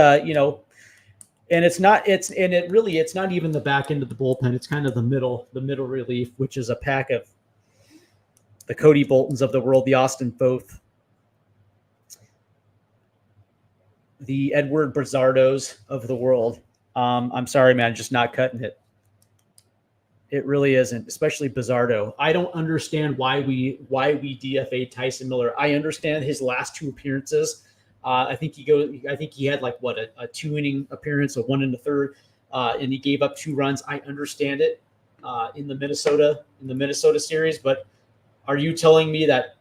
and it's not even the back end of the bullpen. It's kind of the middle relief, which is a pack of the Cody Boltons of the world, the Austin Both, the Edward Brazardos of the world. I'm sorry, man, just not cutting it. It really isn't, especially Bizzardo. I don't understand why we DFA'd Tyson Miller. I understand his last 2 appearances. I think he had like a 2-inning appearance, a 1 in the third, and he gave up 2 runs. I understand it in the Minnesota series, but are you telling me that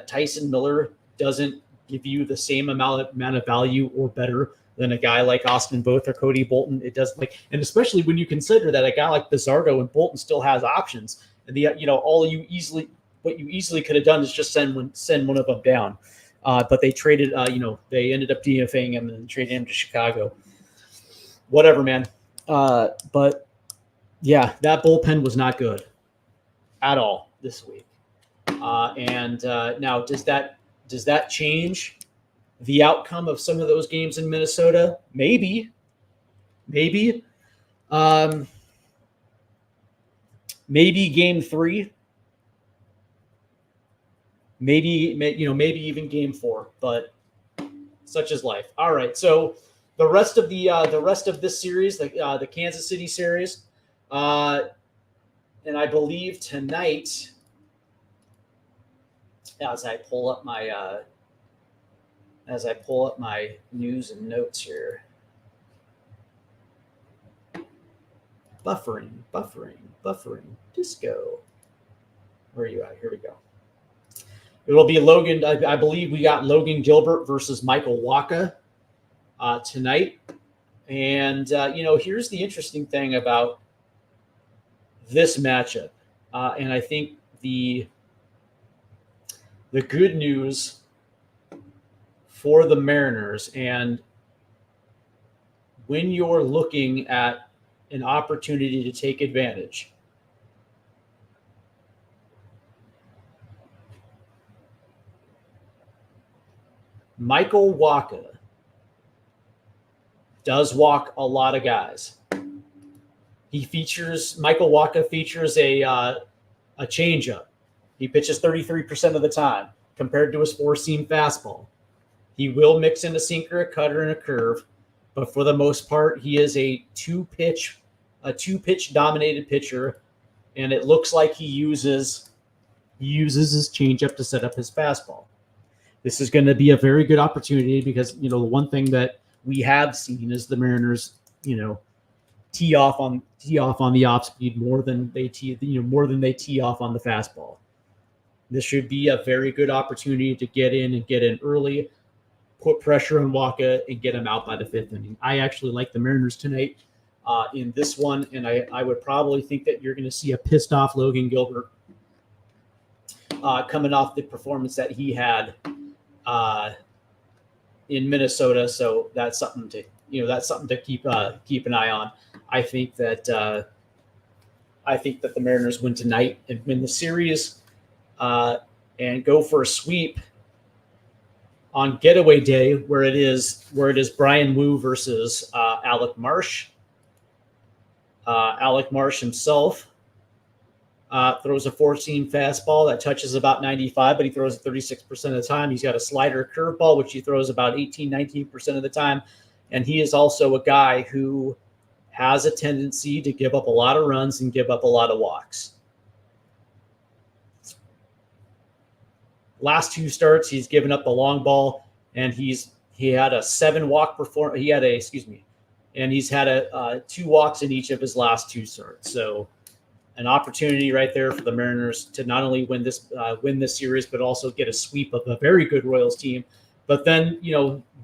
Tyson Miller doesn't give you the same amount of value or better than a guy like Austin Both or Cody Bolton? It does, and especially when you consider that a guy like Bizzardo and Bolton still has options, and what you easily could have done is just send one of them down. But they traded, they ended up DFAing him and traded him to Chicago. whatever, man. But yeah, that bullpen was not good at all this week. And now, does that change the outcome of some of those games in Minnesota? Maybe. Maybe game 3. Maybe even game 4. But such is life. All right, so the rest of this series, the Kansas City series, and I believe tonight, as I pull up my news and notes here. Buffering. Disco. Where are you at? Here we go. It'll be Logan. I believe we got Logan Gilbert versus Michael Wacha tonight. And, here's the interesting thing about this matchup. And I think the good news for the Mariners, and when you're looking at an opportunity to take advantage, Michael Wacha does walk a lot of guys. Michael Wacha features a changeup. He pitches 33% of the time compared to his 4-seam fastball. He will mix in a sinker, a cutter, and a curve, but for the most part, he is a two-pitch dominated pitcher, and it looks like he uses his changeup to set up his fastball. This is going to be a very good opportunity because, the one thing that we have seen is the Mariners, tee off on the off speed more than they tee off on the fastball. This should be a very good opportunity to get in early, put pressure on Wacha, and get him out by the 5th inning. I actually like the Mariners tonight in this one, and I would probably think that you're going to see a pissed off Logan Gilbert coming off the performance that he had in Minnesota. So that's something to keep an eye on. I think that the Mariners win tonight and win the series, and go for a sweep on getaway day, where it is Brian Wu versus Alec Marsh. Alec Marsh himself throws a 4-seam fastball that touches about 95, but he throws it 36% of the time. He's got a slider curveball, which he throws about 19% of the time. And he is also a guy who has a tendency to give up a lot of runs and give up a lot of walks. Last 2 starts, he's given up the long ball, and he had a 7-walk performance. And he's had 2 walks in each of his last 2 starts. So an opportunity right there for the Mariners to not only win this series, but also get a sweep of a very good Royals team. But then,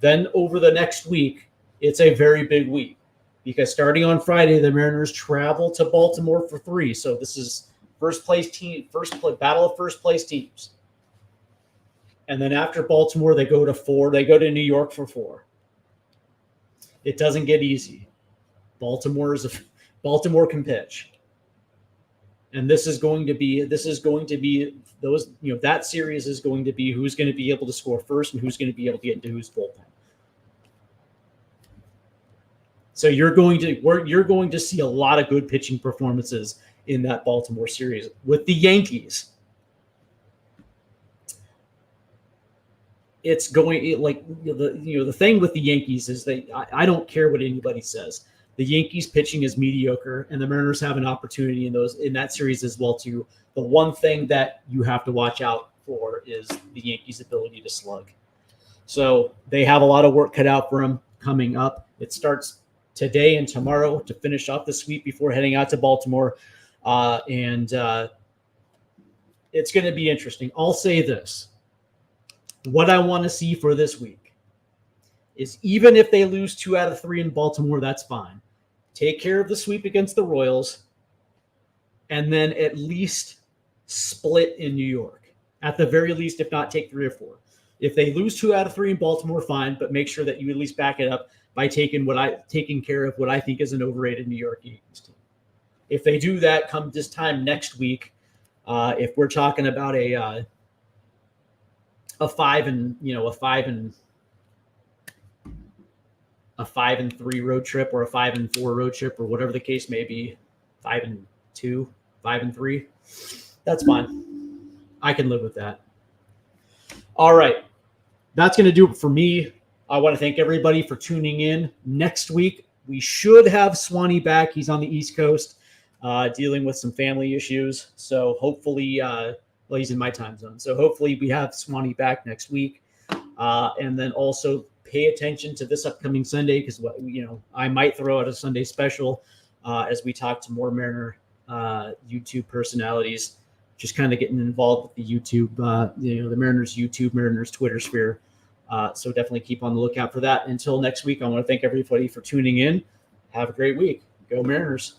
then over the next week, it's a very big week, because starting on Friday, the Mariners travel to Baltimore for 3. So this is battle of first place teams. And then after Baltimore, they go to 4. They go to New York for 4. It doesn't get easy. Baltimore can pitch. And that series is going to be who's going to be able to score first and who's going to be able to get into whose bullpen. So you're going to see a lot of good pitching performances in that Baltimore series. With the Yankees, it's going the thing with the Yankees is I don't care what anybody says. The Yankees pitching is mediocre, and the Mariners have an opportunity in that series as well too. The one thing that you have to watch out for is the Yankees' ability to slug. So they have a lot of work cut out for them coming up. It starts today and tomorrow to finish off the sweep before heading out to Baltimore, and it's going to be interesting. I'll say this. What I want to see for this week is, even if they lose 2 out of 3 in Baltimore, that's fine. Take care of the sweep against the Royals, and then at least split in New York. At the very least, if not, take 3 or 4. If they lose 2 out of 3 in Baltimore, fine, but make sure that you at least back it up by taking care of what I think is an overrated New York Yankees team. If they do that come this time next week, if we're talking about a 5-3 road trip or a 5-4 road trip or whatever the case may be, 5-2, 5-3, that's fine. I can live with that. All right. That's going to do it for me. I want to thank everybody for tuning in. Next week, we should have Swanee back. He's on the East Coast dealing with some family issues. So hopefully, he's in my time zone. So hopefully we have Swanee back next week. And then also pay attention to this upcoming Sunday because, I might throw out a Sunday special as we talk to more Mariner YouTube personalities, just kind of getting involved with the YouTube, the Mariners YouTube, Mariners Twitter sphere. So definitely keep on the lookout for that. Until next week, I want to thank everybody for tuning in. Have a great week. Go Mariners.